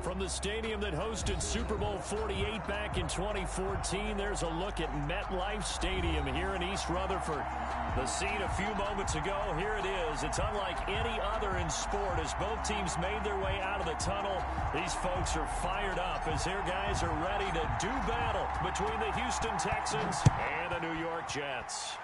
From the stadium that hosted Super Bowl 48 back in 2014, there's a look at MetLife Stadium here in East Rutherford. The scene a few moments ago, here it is. It's unlike any other in sport as both teams made their way out of the tunnel. These folks are fired up as their guys are ready to do battle between the Houston Texans and the New York Jets.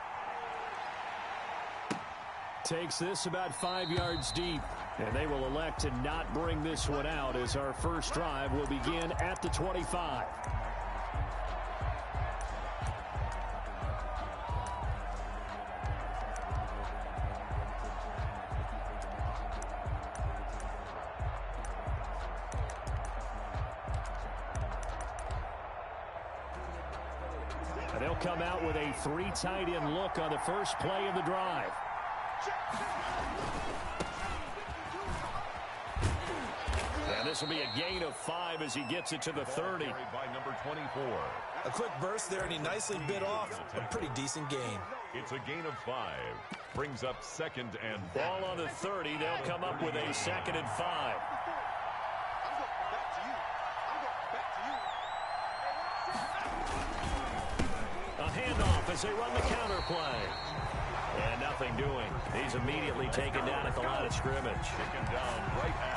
Takes this about 5 yards deep, and they will elect to not bring this one out as our first drive will begin at the 25. And they'll come out with a three tight end look on the first play of the drive. And this will be a gain of 5 as he gets it to the 30. By number 24. A quick burst there, and he nicely bit off a pretty decent gain. It's a gain of 5. Brings up second and ball on the 30. They'll come up with a 2nd and 5. A handoff as they run the counter play. And nothing doing. He's immediately taken down at the line of scrimmage.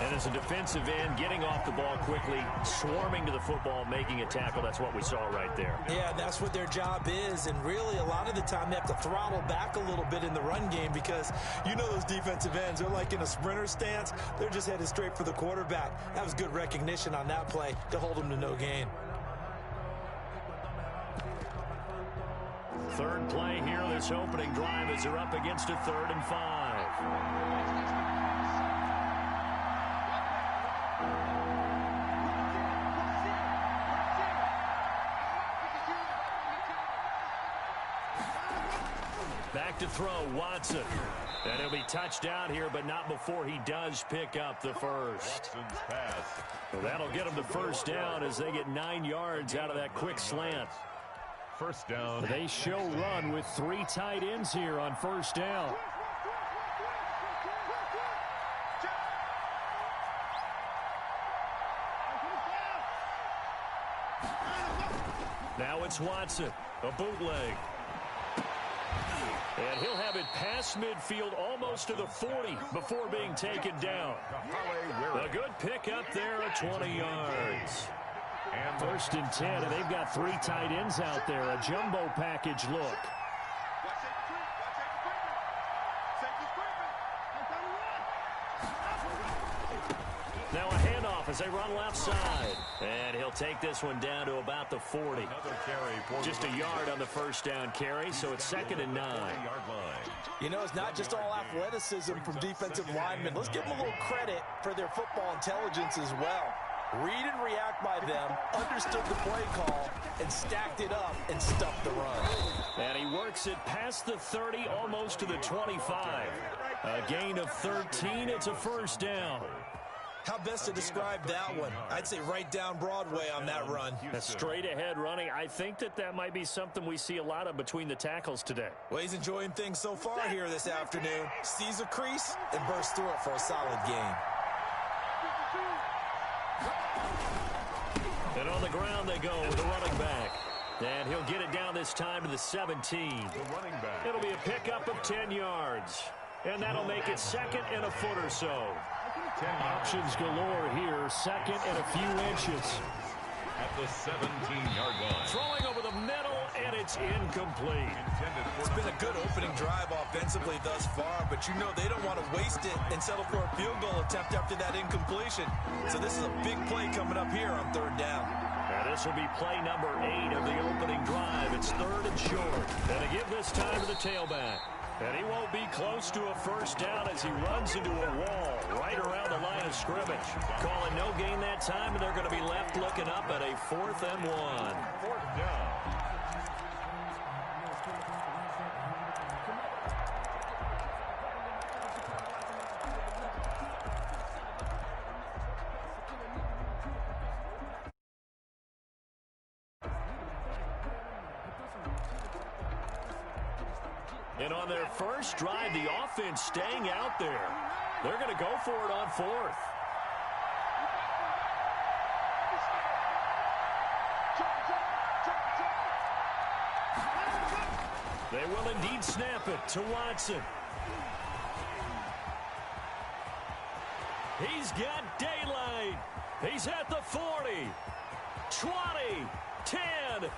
And as a defensive end, getting off the ball quickly, swarming to the football, making a tackle. That's what we saw right there. Yeah, that's what their job is. And really, a lot of the time, they have to throttle back a little bit in the run game because you know those defensive ends, they're like in a sprinter stance. They're just headed straight for the quarterback. That was good recognition on that play to hold them to no gain. Third play here, this opening drive as they're up against a 3rd and 5. Back to throw, Watson. And he'll be touchdown here, but not before he does pick up the first. Well, that'll get him the first down as they get 9 yards out of that quick slant. First down. They show run with 3 tight ends here on first down. Now it's Watson, a bootleg. And he'll have it past midfield almost to the 40 before being taken down. A good pickup there at 20 yards. And 1st and 10, and they've got 3 tight ends out there. A jumbo package look. Now a handoff as they run left side. And he'll take this one down to about the 40. Just a yard on the first down carry, so it's 2nd and 9. You know, it's not just all athleticism from defensive linemen. Let's give them a little credit for their football intelligence as well. Read and react by them, understood the play call, and stacked it up and stuffed the run. And he works it past the 30, almost to the 25. A gain of 13, it's a first down. How best to describe that one? I'd say right down Broadway on that run. A straight ahead running. I think that might be something we see a lot of between the tackles today. Well, he's enjoying things so far here this afternoon. Sees a crease and bursts through it for a solid gain. And on the ground they go with the running back. And he'll get it down this time to the 17. The running back. It'll be a pickup of 10 yards. And that'll make it 2nd and a foot or so. Options galore here. 2nd and a few inches. At the 17-yard line. Throwing over the middle, and it's incomplete. It's been a good opening drive offensively thus far, but you know they don't want to waste it and settle for a field goal attempt after that incompletion. So this is a big play coming up here on 3rd down. And this will be play number 8 of the opening drive. It's 3rd and short. And to give this time to the tailback. And he won't be close to a first down as he runs into a wall right around the line of scrimmage. Calling no gain that time, and they're going to be left looking up at a 4th and 1. 4th down. And on their first drive, the offense staying out there. They're going to go for it on 4th. They will indeed snap it to Watson. He's got daylight. He's at the 40, 20, 10, and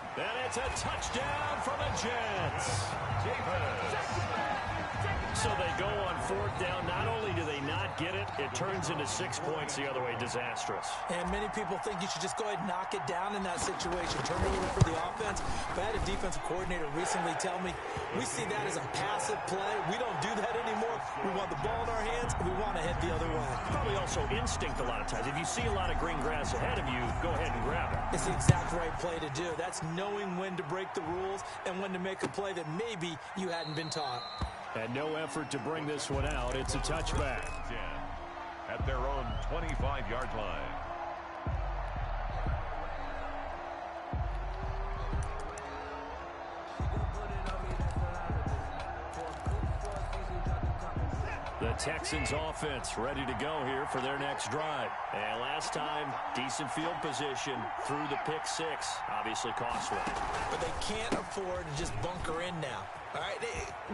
it's a touchdown for the Jets. So they go on 4th down. Not only do they not get it, it turns into 6 points the other way. Disastrous. And many people think you should just go ahead and knock it down in that situation. Turn it over for the offense. But I had a defensive coordinator recently tell me, we see that as a passive play. We don't do that anymore. We want the ball in our hands, and we want to head the other way. Probably also instinct a lot of times. If you see a lot of green grass ahead of you, go ahead and grab it. It's the exact right play to do. That's knowing when to break the rules and when to make a play that maybe you hadn't been taught. And no effort to bring this one out. It's a touchback. At their own 25-yard line. The Texans offense ready to go here for their next drive. And last time, decent field position through the pick 6. Obviously costly. But they can't afford to just bunker in now. All right,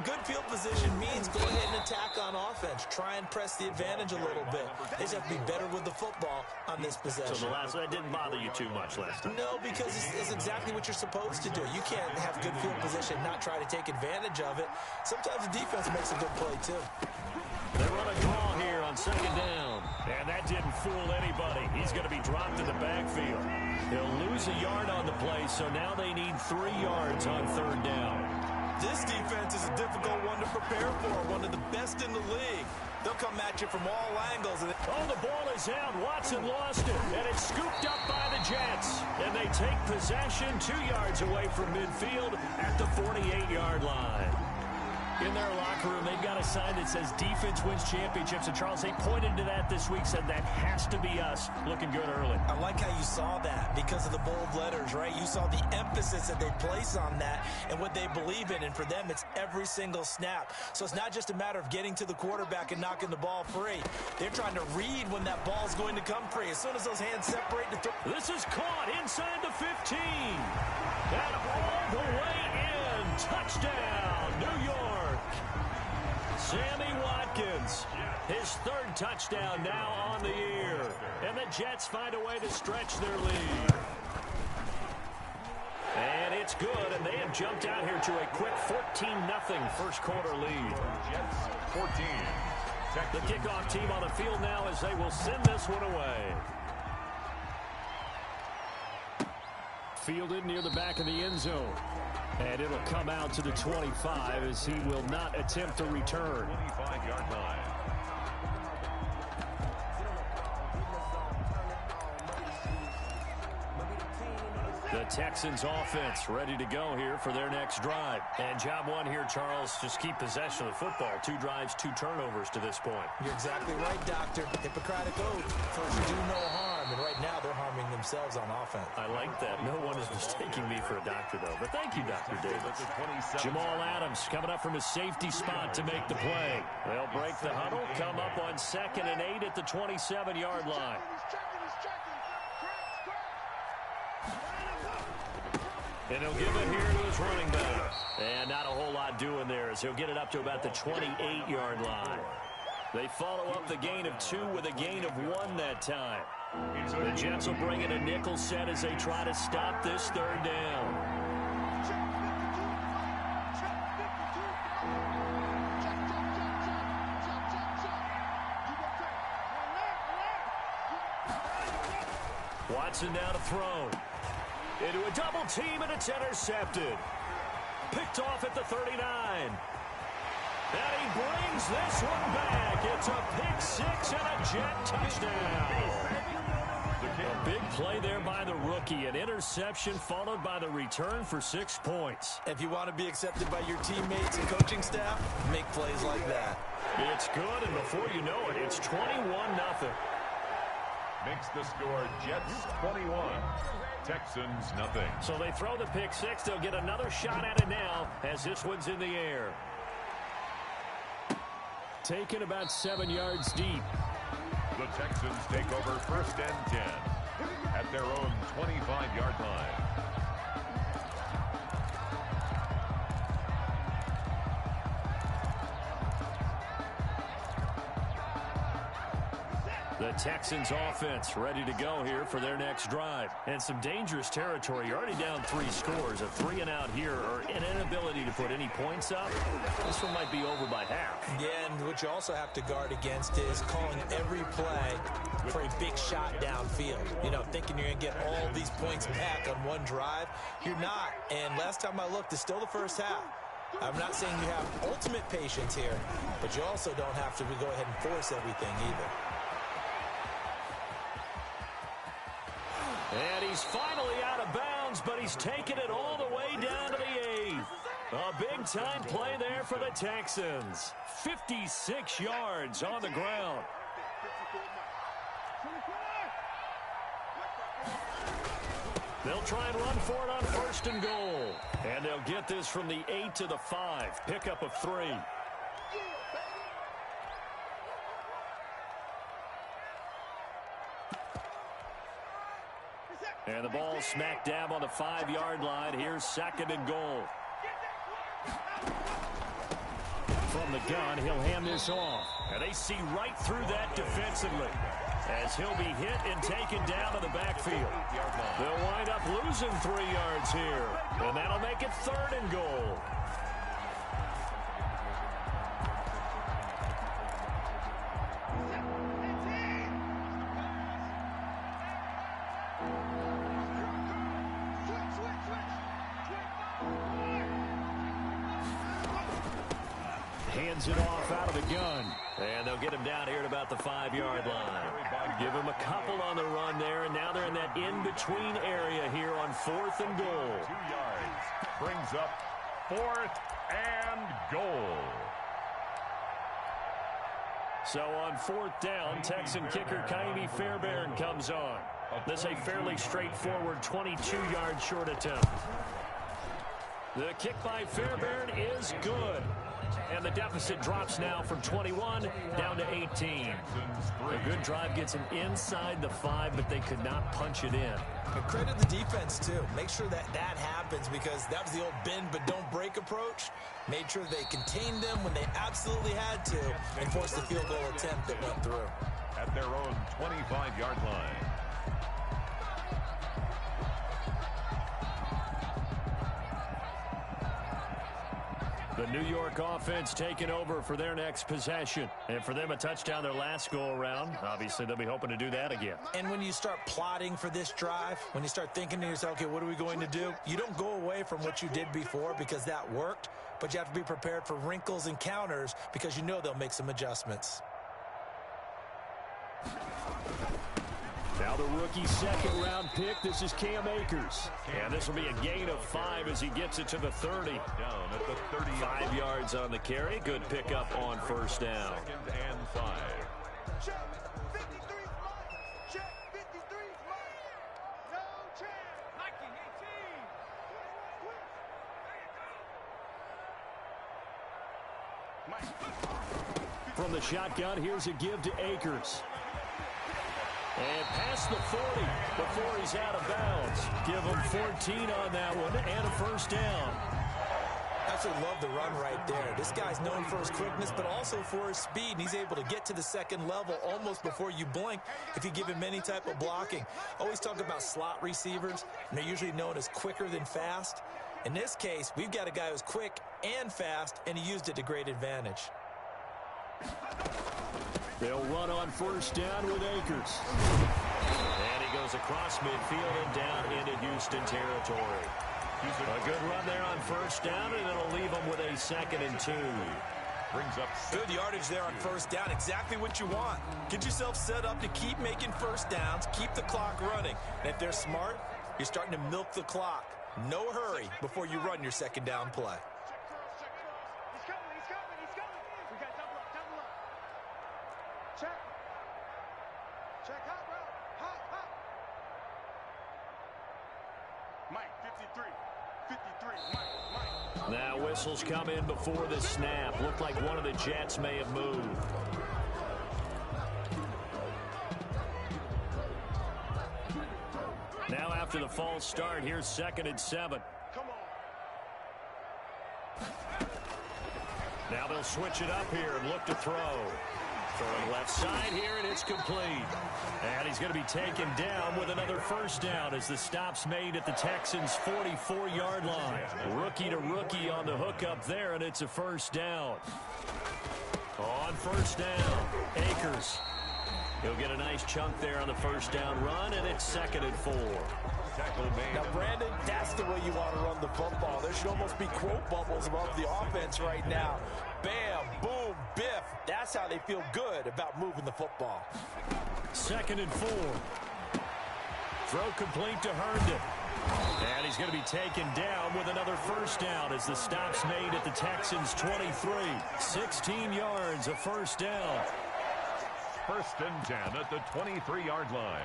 good field position means go ahead and attack on offense. Try and press the advantage a little bit. They just have to be better with the football on this possession. So that didn't bother you too much last time? No, because it's exactly what you're supposed to do. You can't have good field position, not try to take advantage of it. Sometimes the defense makes a good play, too. They run a draw here on 2nd down. And that didn't fool anybody. He's going to be dropped in the backfield. He'll lose a yard on the play, so now they need 3 yards on 3rd down. This defense is a difficult one to prepare for, one of the best in the league. They'll come at you from all angles. Oh, the ball is out. Watson lost it, and it's scooped up by the Jets. And they take possession 2 yards away from midfield at the 48-yard line. In their locker room, they've got a sign that says defense wins championships. And Charles, they pointed to that this week, said that has to be us. Looking good early. I like how you saw that because of the bold letters, right? You saw the emphasis that they place on that and what they believe in. And for them, it's every single snap. So it's not just a matter of getting to the quarterback and knocking the ball free. They're trying to read when that ball's going to come free. As soon as those hands separate to throw. This is caught inside the 15. And all the way in. Touchdown, New York. Sammy Watkins, his 3rd touchdown now on the year. And the Jets find a way to stretch their lead. And it's good, and they have jumped out here to a quick 14-0 first quarter lead. Jets 14. The kickoff team on the field now as they will send this one away. Fielded near the back of the end zone. And it'll come out to the 25 as he will not attempt to return. 25-yard line. The Texans offense ready to go here for their next drive. And job one here, Charles, just keep possession of the football. 2 drives, 2 turnovers to this point. You're exactly right, Doctor. Hippocratic oath. First, do no harm. And right now, they're harming themselves on offense. I like that. No one is mistaking me for a doctor, though. But thank you, Dr. Davis. Jamal Adams coming up from his safety spot to make the play. They'll break the huddle, come up on 2nd and 8 at the 27-yard line. And he'll give it here to his running back. And not a whole lot doing there as he'll get it up to about the 28-yard line. They follow up the gain of 2 with a gain of 1 that time. The Jets will bring in a nickel set as they try to stop this 3rd down. Watson now to throw. Into a double team, and it's intercepted. Picked off at the 39. And he brings this one back. It's a pick 6 and a Jet touchdown. A big play there by the rookie. An interception followed by the return for 6 points. If you want to be accepted by your teammates and coaching staff, make plays like that. It's good, and before you know it, it's 21-0. Makes the score Jets 21. Texans nothing. So they throw the pick 6. They'll get another shot at it now as this one's in the air. Taken about 7 yards deep. The Texans take over 1st and 10 at their own 25-yard line. The Texans offense ready to go here for their next drive. And some dangerous territory. You're already down 3 scores. A 3-and-out here or an inability to put any points up. This one might be over by half. Yeah, and what you also have to guard against is calling every play for a big shot downfield. You know, thinking you're going to get all these points back on one drive. You're not. And last time I looked, it's still the first half. I'm not saying you have ultimate patience here, but you also don't have to go ahead and force everything either. And he's finally out of bounds, but he's taken it all the way down to the 8. A big-time play there for the Texans. 56 yards on the ground. They'll try and run for it on 1st and goal. And they'll get this from the 8 to the 5. Pickup of 3. And the ball smack dab on the 5-yard line. Here's 2nd and goal. From the gun, he'll hand this off. And they see right through that defensively as he'll be hit and taken down to the backfield. They'll wind up losing 3 yards here. And that'll make it 3rd and goal. Hands it off out of the gun. And they'll get him down here at about the 5-yard line. Give him a couple on the run there, and now they're in that in-between area here on 4th and goal. 2 yards. Brings up 4th and goal. So on 4th down, Texan kicker Kaimi Fairbairn comes on. This is a fairly straightforward 22-yard short attempt. The kick by Fairbairn is good. And the deficit drops now from 21 down to 18. A good drive gets them inside the 5, but they could not punch it in. And credit the defense, too. Make sure that happens, because that was the old bend but don't break approach. Made sure they contained them when they absolutely had to and forced the field goal attempt that went through. At their own 25-yard line. The New York offense taking over for their next possession. And for them, a touchdown their last go-around. Obviously, they'll be hoping to do that again. And when you start plotting for this drive, when you start thinking to yourself, okay, what are we going to do? You don't go away from what you did before because that worked, but you have to be prepared for wrinkles and counters because you know they'll make some adjustments. Now the rookie 2nd-round pick. This is Cam Akers. And this will be a gain of 5 as he gets it to the 30. Down at the 30. 5 yards on the carry. Good pickup on 1st down. 2nd and 5. Check 53 Check 53 No chance. 19-18. From the shotgun, here's a give to Akers. And past the 40 before he's out of bounds. Give him 14 on that one and a 1st down. Absolutely love the run right there. This guy's known for his quickness, but also for his speed. And he's able to get to the 2nd level almost before you blink if you give him any type of blocking. Always talk about slot receivers, and they're usually known as quicker than fast. In this case, we've got a guy who's quick and fast, and he used it to great advantage. They'll run on 1st down with Akers. And he goes across midfield and down into Houston territory. A good run there on 1st down, and it'll leave him with a 2nd and 2. Brings up good yardage there on 1st down. Exactly what you want. Get yourself set up to keep making 1st downs, keep the clock running. And if they're smart, you're starting to milk the clock. No hurry before you run your 2nd down play. Check hot, bro. Hot. Mike, 53. Mike. Now whistles come in before the snap. Looked like one of the Jets may have moved. Now after the false start, here's 2nd and 7. Come on. Now they'll switch it up here and look to throw. Throwing left side here, and it's complete. And he's going to be taken down with another first down as the stop's made at the Texans' 44-yard line. Rookie to rookie on the hook up there, and it's a first down. On first down, Akers. He'll get a nice chunk there on the first down run, and it's 2nd and 4. Now, Brandon, that's the way you want to run the football. There should almost be quote bubbles above the offense right now. Bam, boom, biff. That's how they feel good about moving the football. 2nd and 4. Throw complete to Herndon. And he's going to be taken down with another first down as the stop's made at the Texans' 23. 16 yards, a first down. 1st and 10 at the 23-yard line.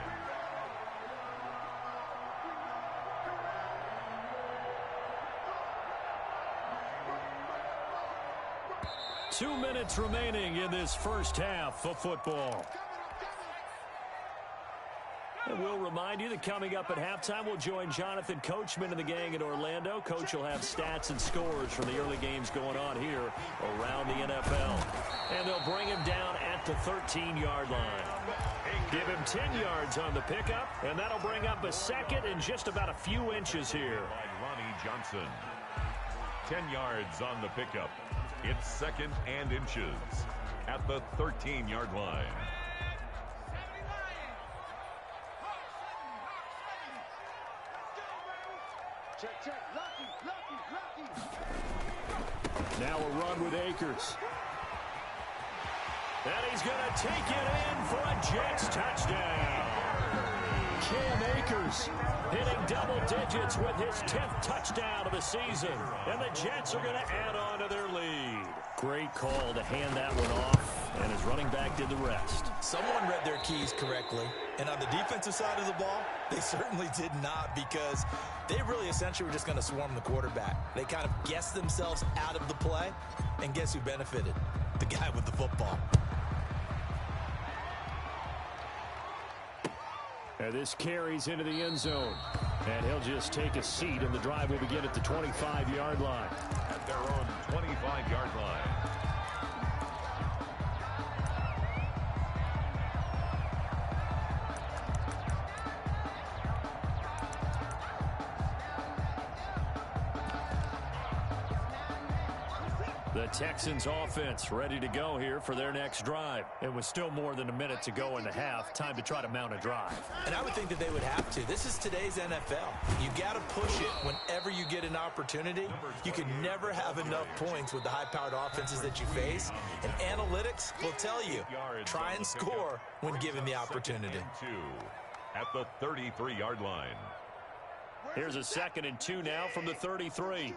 Two minutes remaining in this first half of football. And we'll remind you that coming up at halftime, we'll join Jonathan Coachman and the gang in Orlando. Coach will have stats and scores from the early games going on here around the NFL. And they'll bring him down at the 13-yard line. Give him 10 yards on the pickup, and that'll bring up a second in just about a few inches here. Ronnie Johnson. 10 yards on the pickup. It's 2nd and inches at the 13-yard line. Check, check. Lucky. Now a run with Akers. And he's going to take it in for a Jets touchdown. Cam Akers hitting double digits with his 10th touchdown of the season. And the Jets are going to add on to their lead. Great call to hand that one off, and his running back did the rest. Someone read their keys correctly, and on the defensive side of the ball, they certainly did not, because they really essentially were just going to swarm the quarterback. They kind of guessed themselves out of the play, and guess who benefited? The guy with the football. And this carries into the end zone. And he'll just take a seat, and the drive will begin at the 25-yard line. At their own 25-yard line. The Texans offense ready to go here for their next drive. And with still more than a minute to go in the half, time to try to mount a drive. And I would think that they would have to. This is today's NFL. You got to push it whenever you get an opportunity. You can never have enough points with the high-powered offenses that you face. And analytics will tell you, try and score when given the opportunity. At the 33-yard line. Here's a 2nd and 2 now from the 33.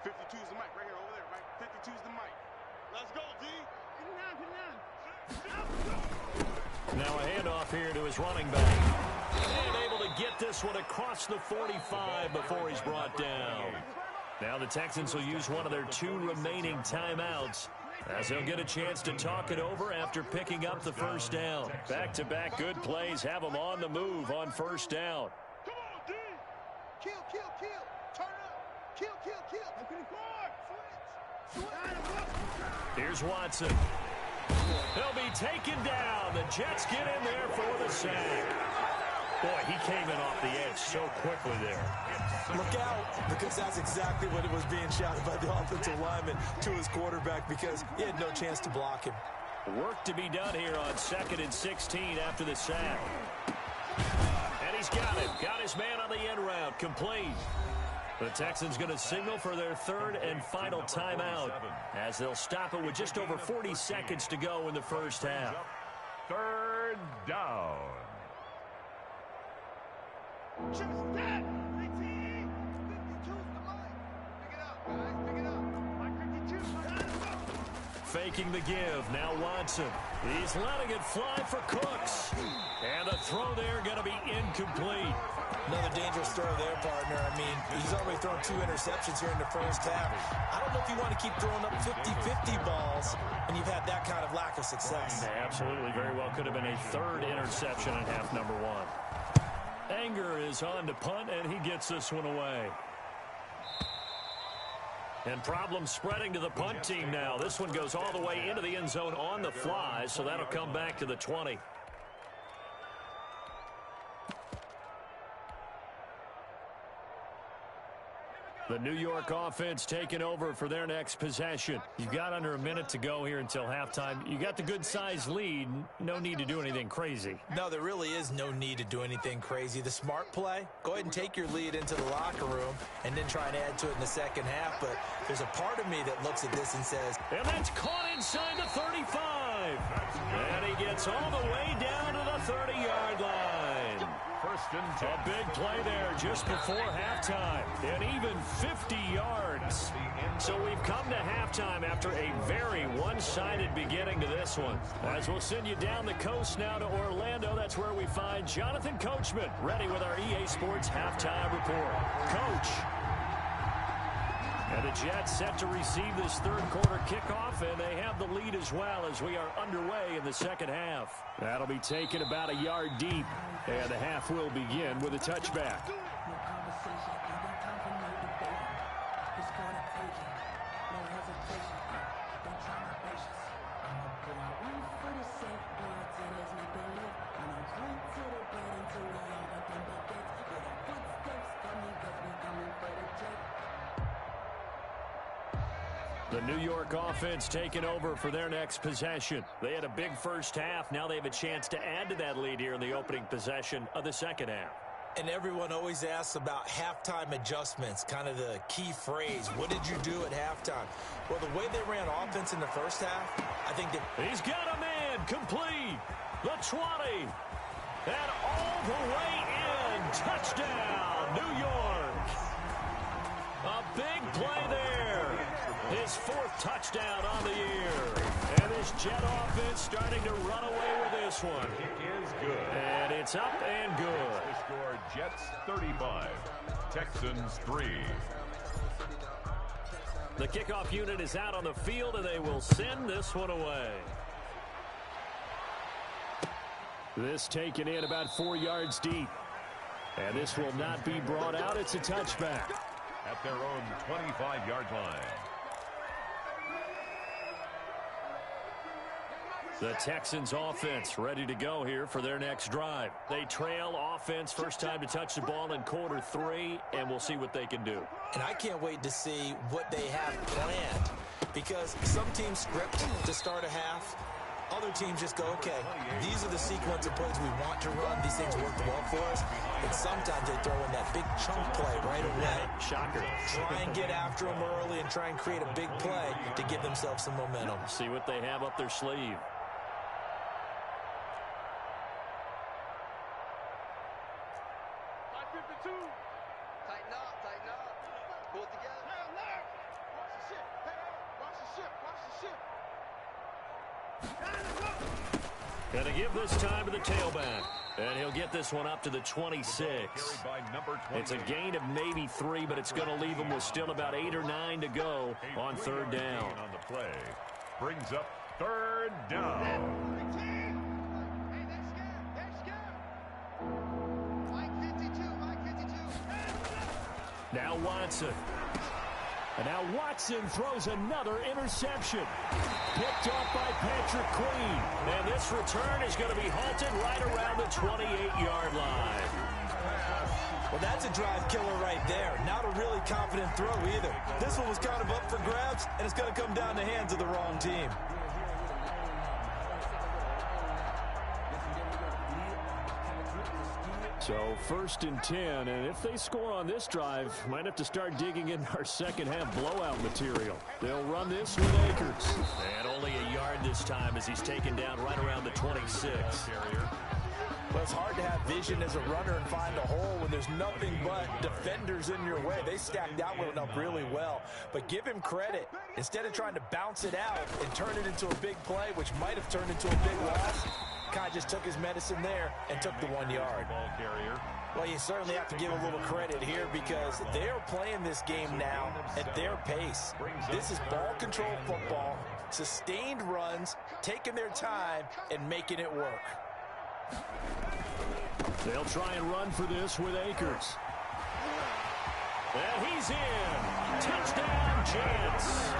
52's the mic right here over there, Mike. 52's the mic. Let's go, D. Now a handoff here to his running back. And able to get this one across the 45 before he's brought down. Now the Texans will use one of their 2 remaining timeouts, as they'll get a chance to talk it over after picking up the first down. Back-to-back good plays have them on the move on first down. Come on, D. Kill. Turn up. Kill. Here's Watson. He'll be taken down. The Jets get in there for the sack. Boy, he came in off the edge so quickly there. Look out, because that's exactly what it was being shouted by the offensive lineman to his quarterback, because he had no chance to block him. Work to be done here on 2nd and 16 after the sack. And he's got it. Got his man on the end route. Complete. The Texans going to signal for their 3rd and final timeout, as they'll stop it with just over 40 seconds to go in the first half. 3rd down. Just that. 19. 52's the mic. Pick it up, guys. Pick it up. Mike 52. Faking the give. Now Watson. He's letting it fly for Cooks. And the throw there going to be incomplete. Another dangerous throw there, partner. I mean, he's already thrown 2 interceptions here in the first half. I don't know if you want to keep throwing up 50-50 balls when you've had that kind of lack of success. Yeah, absolutely. Very well could have been a 3rd interception in half number 1. Anger is on to punt, and he gets this one away. And problems spreading to the punt team now. This one goes all the way into the end zone on the fly, so that'll come back to the 20. The New York offense taking over for their next possession. You've got under a minute to go here until halftime. You got the good-sized lead. No need to do anything crazy. No, there really is no need to do anything crazy. The smart play, go ahead and take your lead into the locker room and then try and add to it in the second half. But there's a part of me that looks at this and says, and that's caught inside the 35. And he gets all the way down to the 30-yard line. First and 10. A big play there just before halftime. And even 50 yards. So we've come to halftime after a very one-sided beginning to this one. As we'll send you down the coast now to Orlando, that's where we find Jonathan Coachman, ready with our EA Sports halftime report. Coach. And the Jets set to receive this third quarter kickoff, and they have the lead as well as we are underway in the second half. That'll be taken about a yard deep, and the half will begin with a touchback. The New York offense taking over for their next possession. They had a big first half. Now they have a chance to add to that lead here in the opening possession of the second half. And everyone always asks about halftime adjustments, kind of the key phrase. What did you do at halftime? Well, the way they ran offense in the first half, I think that... He's got a man complete. The 20. And all the way in. Touchdown, New York. A big play there. His fourth touchdown on the year. And this Jet offense starting to run away with this one. It is good. And it's up and good. The score, Jets 35, Texans 3. The kickoff unit is out on the field, and they will send this one away. This taken in about 4 yards deep. And this will not be brought out. It's a touchback. At their own 25-yard line. The Texans offense ready to go here for their next drive. They trail offense, first time to touch the ball in quarter 3, and we'll see what they can do. And I can't wait to see what they have planned, because some teams script to start a half. Other teams just go, okay, these are the sequence of plays we want to run. These things work well for us. And sometimes they throw in that big chunk play right away. Shocker. Try and get after them early and try and create a big play to give themselves some momentum. See what they have up their sleeve. Tighten up. Pull it together. Watch the ship. Watch the ship. Going to give this time to the tailback. And he'll get this one up to the 26. It's a gain of maybe 3, but it's going to leave him with still about 8 or 9 to go on third down. On the play. Brings up third down. Hey, they're scared. Mike 52. Now Watson. And now Watson throws another interception. Picked off by Patrick Queen. And this return is going to be halted right around the 28-yard line. Well, that's a drive killer right there. Not a really confident throw either. This one was kind of up for grabs, and it's going to come down the hands of the wrong team. So first and 10, and if they score on this drive, might have to start digging in our second half blowout material. They'll run this with Akers. And only a yard this time as he's taken down right around the 26. Well, it's hard to have vision as a runner and find a hole when there's nothing but defenders in your way. They stacked that one up really well. But give him credit. Instead of trying to bounce it out and turn it into a big play, which might have turned into a big loss, Kai just took his medicine there and took the 1 yard. Ball carrier. Well, you certainly have to give a little credit here because they're playing this game now at their pace. This is ball control football, sustained runs, taking their time, and making it work. They'll try and run for this with Akers. And he's in. Touchdown, Jets.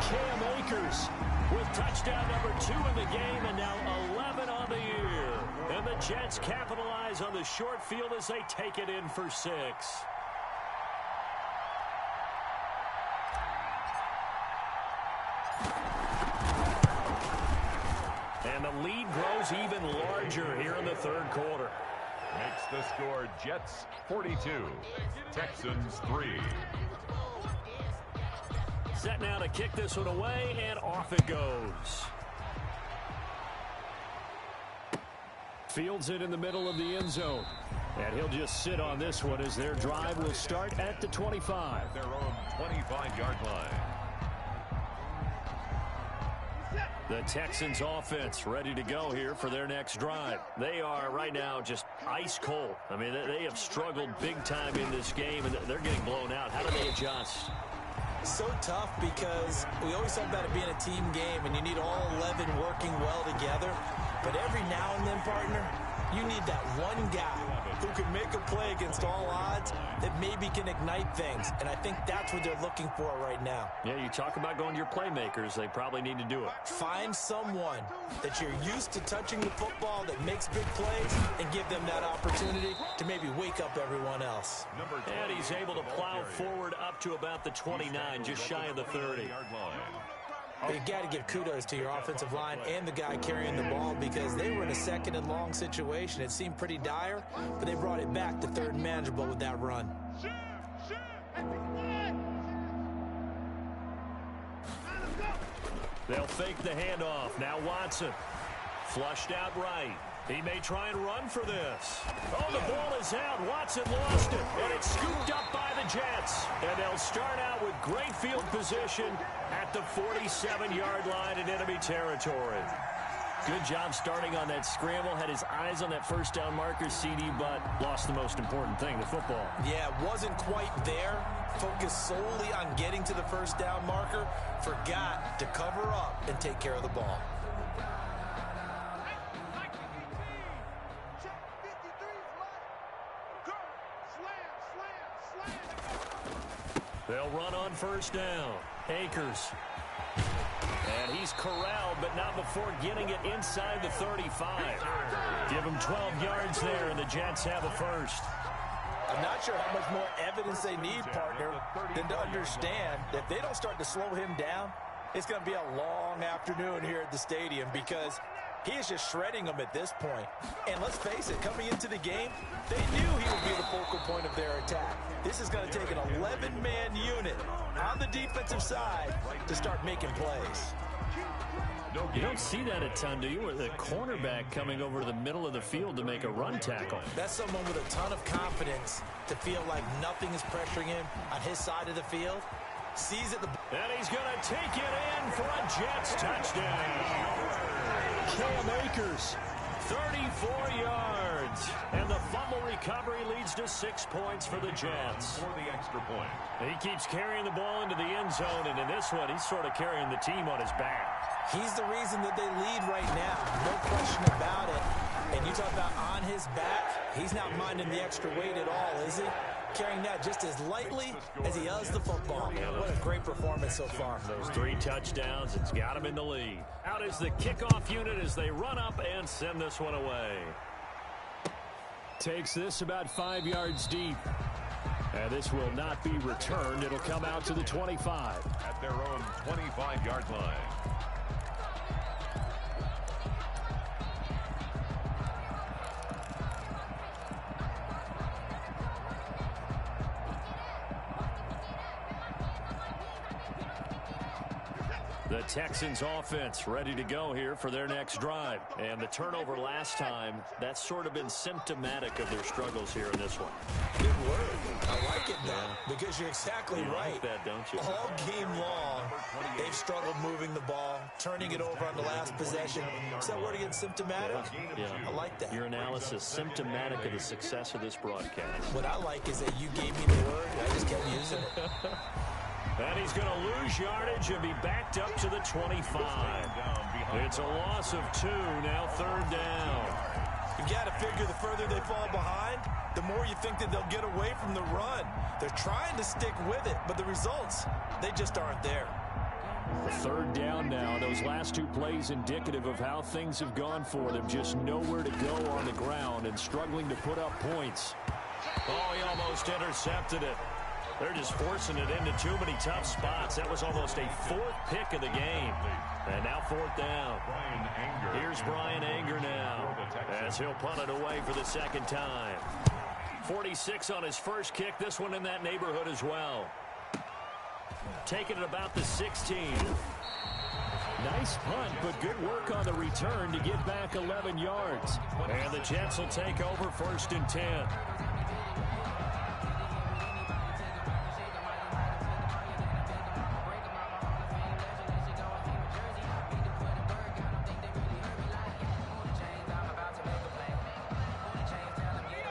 Cam Akers with touchdown number 2 in the game, and now 11 on the year. And the Jets capitalize on the short field as they take it in for 6. And the lead grows even larger here in the third quarter. Makes the score Jets 42, Texans 3. Set now to kick this one away, and off it goes. Fields it in the middle of the end zone. And he'll just sit on this one as their drive will start at the 25. Their own 25-yard line. The Texans offense ready to go here for their next drive. They are right now just ice cold. I mean, they have struggled big time in this game, and they're getting blown out. How do they adjust? So tough because we always talk about it being a team game, and you need all 11 working well together. But every now and then, partner, you need that one guy who can make a play against all odds that maybe can ignite things. And I think that's what they're looking for right now. Yeah, you talk about going to your playmakers. They probably need to do it. Find someone that you're used to touching the football that makes big plays and give them that opportunity to maybe wake up everyone else. And he's able to plow forward up to about the 29, just shy of the 30. You got to give kudos to your offensive line and the guy carrying the ball because they were in a second and long situation. It seemed pretty dire, but they brought it back to third and manageable with that run. They'll fake the handoff. Now Watson. Flushed out right. He may try and run for this. Oh, the ball is out. Watson lost it, and it's scooped up by the Jets. And they'll start out with great field position at the 47-yard line in enemy territory. Good job starting on that scramble. Had his eyes on that first down marker, CD, but lost the most important thing, the football. Yeah, wasn't quite there. Focused solely on getting to the first down marker. Forgot to cover up and take care of the ball. They'll run on first down. Akers. And he's corralled, but not before getting it inside the 35. Give him 12 yards there, and the Jets have a first. I'm not sure how much more evidence they need, partner, than to understand that if they don't start to slow him down, it's going to be a long afternoon here at the stadium because he is just shredding them at this point. And let's face it, coming into the game, they knew he would be the focal point of their attack. This is going to take an 11-man unit on the defensive side to start making plays. You don't see that a ton, do you? With a cornerback coming over to the middle of the field to make a run tackle. That's someone with a ton of confidence to feel like nothing is pressuring him on his side of the field. Sees it. And he's going to take it in for a Jets touchdown. Cam Akers, 34 yards. And the fumble recovery leads to 6 points for the Jets. For the extra point. He keeps carrying the ball into the end zone, and in this one, he's sort of carrying the team on his back. He's the reason that they lead right now. No question about it. And you talk about on his back, he's not minding the extra weight at all, is he? Carrying that just as lightly as he does the football. What a great performance so far. Those 3 touchdowns, it's got him in the lead. Out is the kickoff unit as they run up and send this one away. Takes this about 5 yards deep. And this will not be returned. It'll come out to the 25. At their own 25-yard line. The Texans offense ready to go here for their next drive. And the turnover last time, that's sort of been symptomatic of their struggles here in this one. Good word. I like it, though, because you're exactly right. Like that, don't you? All game long, they've struggled moving the ball, turning it over on the last possession. Is that word again, symptomatic? Yeah. I like that. Your analysis, symptomatic of the success of this broadcast. What I like is that you gave me the word, and I just kept using it. And he's going to lose yardage and be backed up to the 25. It's a loss of 2, now third down. You've Yeah, to figure the further they fall behind, the more you think that they'll get away from the run. They're trying to stick with it, but the results, they just aren't there. Third down now. Those last two plays indicative of how things have gone for them. Just nowhere to go on the ground and struggling to put up points. Oh, he almost intercepted it. They're just forcing it into too many tough spots. That was almost a fourth pick of the game. And now fourth down. Here's Brian Anger now as he'll punt it away for the second time. 46 on his first kick. This one in that neighborhood as well. Taking it about the 16. Nice punt, but good work on the return to get back 11 yards. And the Jets will take over 1st and 10.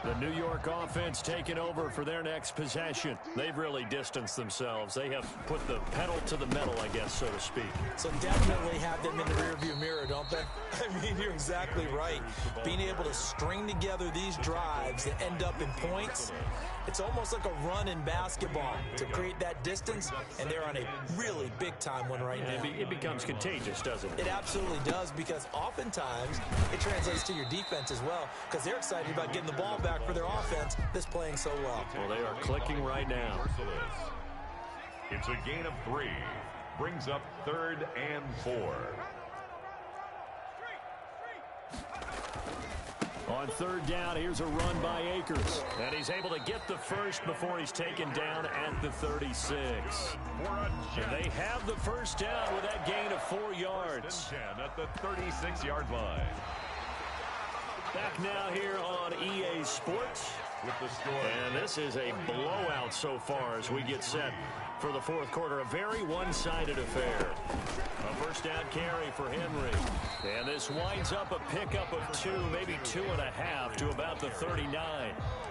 The New York offense taking over for their next possession. They've really distanced themselves. They have put the pedal to the metal, I guess, so to speak. So definitely have them in the rearview mirror, don't they? I mean, you're exactly right. Being able to string together these drives that end up in points, it's almost like a run in basketball to create that distance, and they're on a really big-time one right now. It becomes contagious, doesn't it? It absolutely does, because oftentimes it translates to your defense as well, because they're excited about getting the ball back for their offense that's playing so well. Well, they are clicking right now. It's a gain of 3. Brings up 3rd and 4. On 3rd down, here's a run by Akers. And he's able to get the first before he's taken down at the 36. And they have the first down with that gain of 4 yards. 10 at the 36-yard line. Back now here on EA Sports. With the score. And this is a blowout so far as we get set for the fourth quarter. A very one-sided affair. A first down carry for Henry. And this winds up a pickup of 2, maybe 2.5 to about the 39.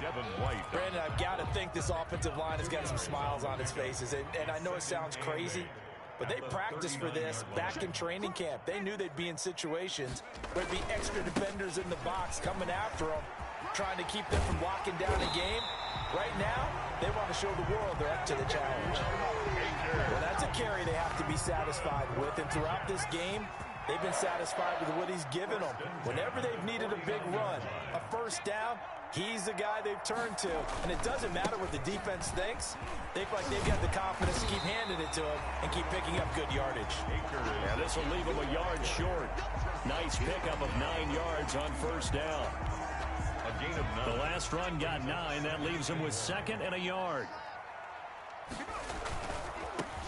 Devin White. Brandon, I've got to think this offensive line has got some smiles on its faces. And I know it sounds crazy, but they practiced for this back in training camp. They knew they'd be in situations where there'd be extra defenders in the box coming after them, trying to keep them from locking down a game. Right now, they want to show the world they're up to the challenge. Well, that's a carry they have to be satisfied with, and throughout this game, they've been satisfied with what he's given them. Whenever they've needed a big run, a first down, he's the guy they've turned to. And it doesn't matter what the defense thinks. They feel like they've got the confidence to keep handing it to him and keep picking up good yardage. Yeah, this will leave him a yard short. Nice pickup of 9 yards on first down. A gain of 9. The last run got 9. That leaves him with 2nd and a yard.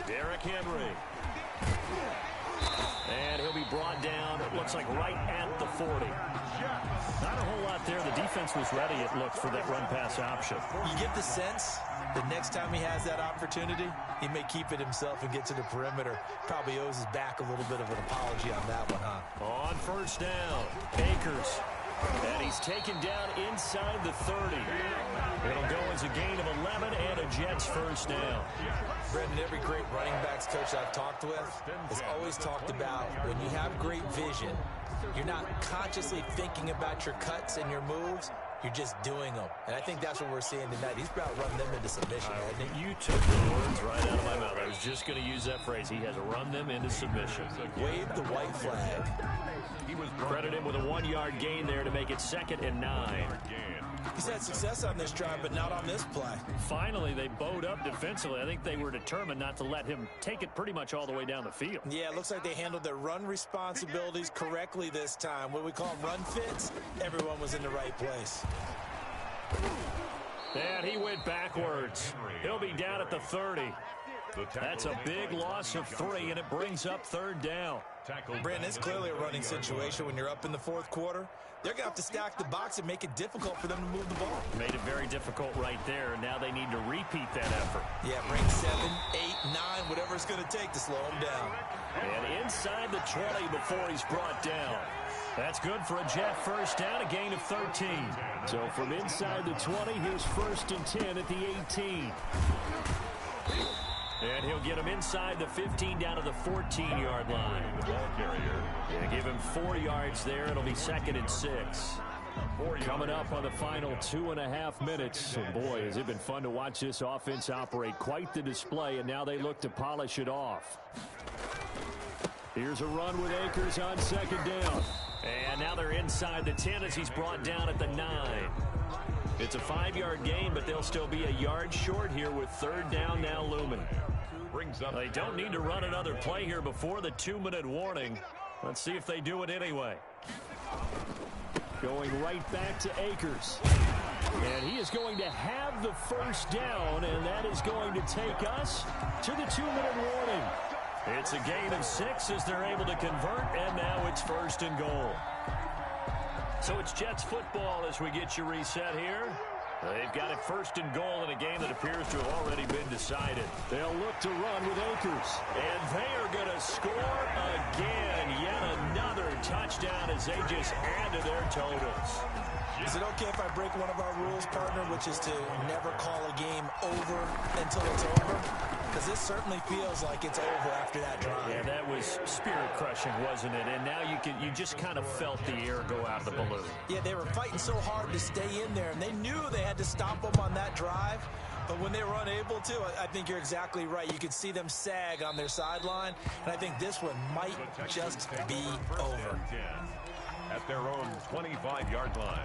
Derrick Henry. And he'll be brought down, it looks like right at the 40. Not a whole lot there. The defense was ready, it looked, for that run-pass option. You get the sense that next time he has that opportunity, he may keep it himself and get to the perimeter. Probably owes his back a little bit of an apology on that one, huh? On first down, Akers. And he's taken down inside the 30. It'll go as a gain of 11 and a Jets first down. Brendan, every great running backs coach I've talked with has always talked about when you have great vision, you're not consciously thinking about your cuts and your moves. You're just doing them. And I think that's what we're seeing tonight. He's about running them into submission. You took the words right out of my mouth. I was just going to use that phrase. He has run them into submission. Wave the white flag. Credit him with a 1-yard gain there to make it 2nd and 9. He's had success on this drive, but not on this play. Finally, they bowed up defensively. I think they were determined not to let him take it pretty much all the way down the field. Yeah, it looks like they handled their run responsibilities correctly this time. What we call them run fits, everyone was in the right place. And he went backwards. He'll be down at the 30. That's a big loss of 3, and it brings up 3rd down. Brandon, it's clearly a running situation when you're up in the fourth quarter. They're going to have to stack the box and make it difficult for them to move the ball. Made it very difficult right there. Now they need to repeat that effort. Yeah, bring 7, 8, 9, whatever it's going to take to slow him down. And inside the 20 before he's brought down. That's good for a Jet first down, a gain of 13. So from inside the 20, here's 1st and 10 at the 18. And he'll get him inside the 15 down to the 14-yard line. The ball carrier. Yeah, give him 4 yards there. It'll be 2nd and 6. Coming up on the final 2.5 minutes. Boy, has it been fun to watch this offense operate. Quite the display, and now they look to polish it off. Here's a run with Akers on second down. And now they're inside the 10 as he's brought down at the 9. It's a 5-yard gain, but they'll still be a yard short here with third down now looming. They don't need to run another play here before the 2-minute warning. Let's see if they do it anyway. Going right back to Akers. And he is going to have the first down, and that is going to take us to the 2-minute warning. It's a gain of 6 as they're able to convert, and now it's first and goal. So it's Jets football as we get you reset here. They've got it first and goal in a game that appears to have already been decided. They'll look to run with Akers. And they are going to score again. Yet another touchdown as they just add to their totals. Is it okay if I break one of our rules, partner, which is to never call a game over until it's over? Because this certainly feels like it's over after that drive. Yeah, that was spirit-crushing, wasn't it? And now you just kind of felt the air go out of the balloon. Yeah, they were fighting so hard to stay in there, and they knew they had to stop them on that drive. But when they were unable to, I think you're exactly right. You could see them sag on their sideline, and I think this one might just be over. At their own 25-yard line.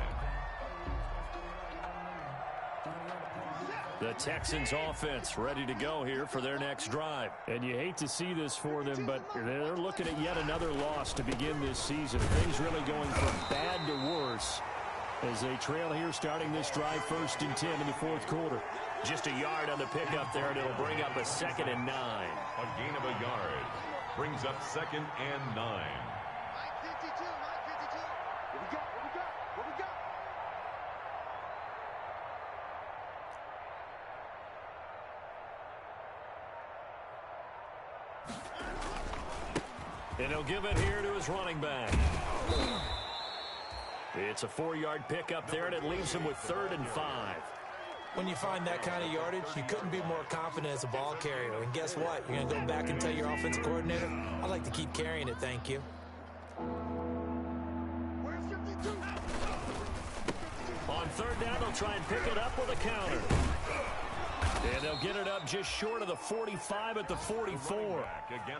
The Texans offense ready to go here for their next drive. And you hate to see this for them, but they're looking at yet another loss to begin this season. Things really going from bad to worse as they trail here starting this drive first and 10 in the fourth quarter. Just a yard on the pickup there, and it'll bring up a 2nd and 9. A gain of a yard brings up 2nd and 9. 9:52, 9:52. What we got? What we got? What we got? And he'll give it here to his running back. It's a 4-yard pickup there, and it leaves him with 3rd and 5. When you find that kind of yardage, you couldn't be more confident as a ball carrier. And guess what? You're going to go back and tell your offensive coordinator, I'd like to keep carrying it, thank you. On third down, they'll try and pick it up with a counter. And they'll get it up just short of the 45 at the 44.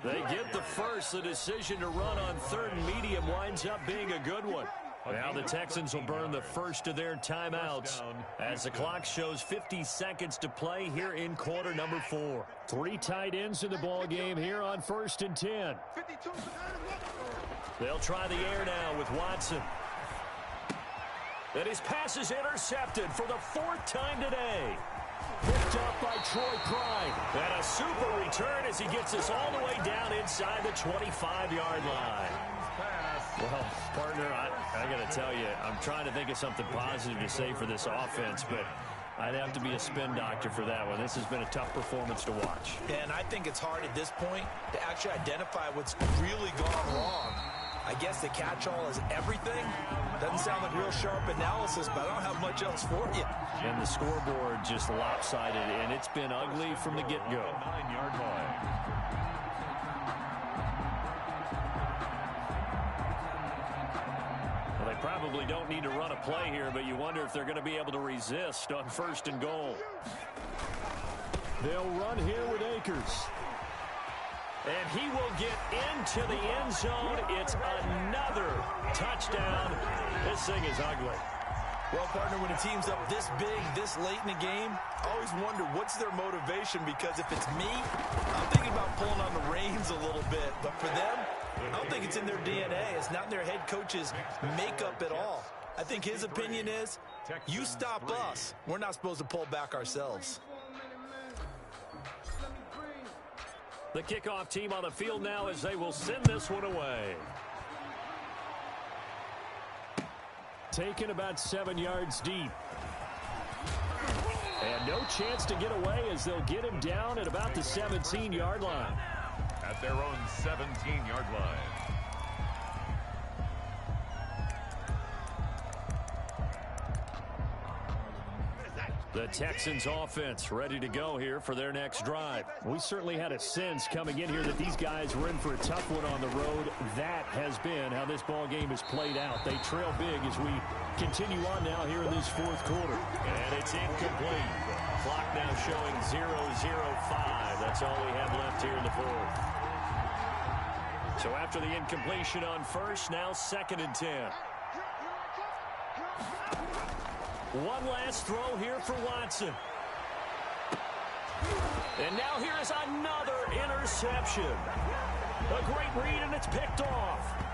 They get the first. The decision to run on third and medium winds up being a good one. Now the Texans will burn the first of their timeouts as the clock shows 50 seconds to play here in quarter number 4. 3 tight ends in the ball game here on 1st and 10. They'll try the air now with Watson. And his pass is intercepted for the 4th time today. Picked up by Troy Pride. And a super return as he gets us all the way down inside the 25-yard line. Well, partner, I got to tell you, I'm trying to think of something positive to say for this offense, but I'd have to be a spin doctor for that one. This has been a tough performance to watch. And I think it's hard at this point to actually identify what's really gone wrong. I guess the catch-all is everything. Doesn't sound like real sharp analysis, but I don't have much else for you. And the scoreboard just lopsided, and it's been ugly from the get-go. 9-yard line. Well, they probably don't need to run a play here, but you wonder if they're going to be able to resist on 1st and goal. They'll run here with Akers. And he will get into the end zone. It's another touchdown. This thing is ugly. Well, partner, when a team's up this big, this late in the game, I always wonder what's their motivation, because if it's me, I'm thinking about pulling on the reins a little bit. But for them, I don't think it's in their DNA. It's not in their head coach's makeup at all. I think his opinion is, you stop us. We're not supposed to pull back ourselves. The kickoff team on the field now as they will send this one away. Taken about 7 yards deep. And no chance to get away as they'll get him down at about the 17-yard line. At their own 17-yard line. The Texans offense ready to go here for their next drive. We certainly had a sense coming in here that these guys were in for a tough one on the road. That has been how this ball game has played out. They trail big as we continue on now here in this fourth quarter. And it's incomplete. Clock now showing 0:05. That's all we have left here in the fourth. So after the incompletion on first, now 2nd and 10. One last throw here for Watson. And now here is another interception. A great read, and it's picked off.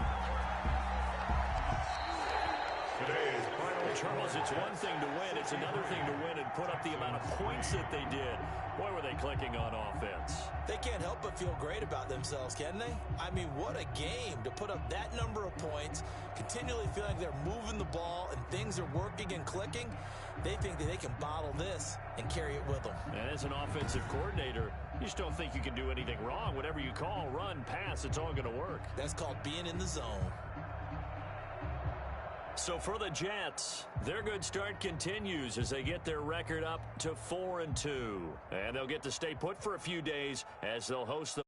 Charles, it's one thing to win. It's another thing to win and put up the amount of points that they did. Boy, were they clicking on offense. They can't help but feel great about themselves, can they? I mean, what a game to put up that number of points, continually feeling they're moving the ball and things are working and clicking. They think that they can bottle this and carry it with them. And as an offensive coordinator, you just don't think you can do anything wrong. Whatever you call, run, pass, it's all going to work. That's called being in the zone. So for the Jets, their good start continues as they get their record up to 4-2. And they'll get to stay put for a few days as they'll host the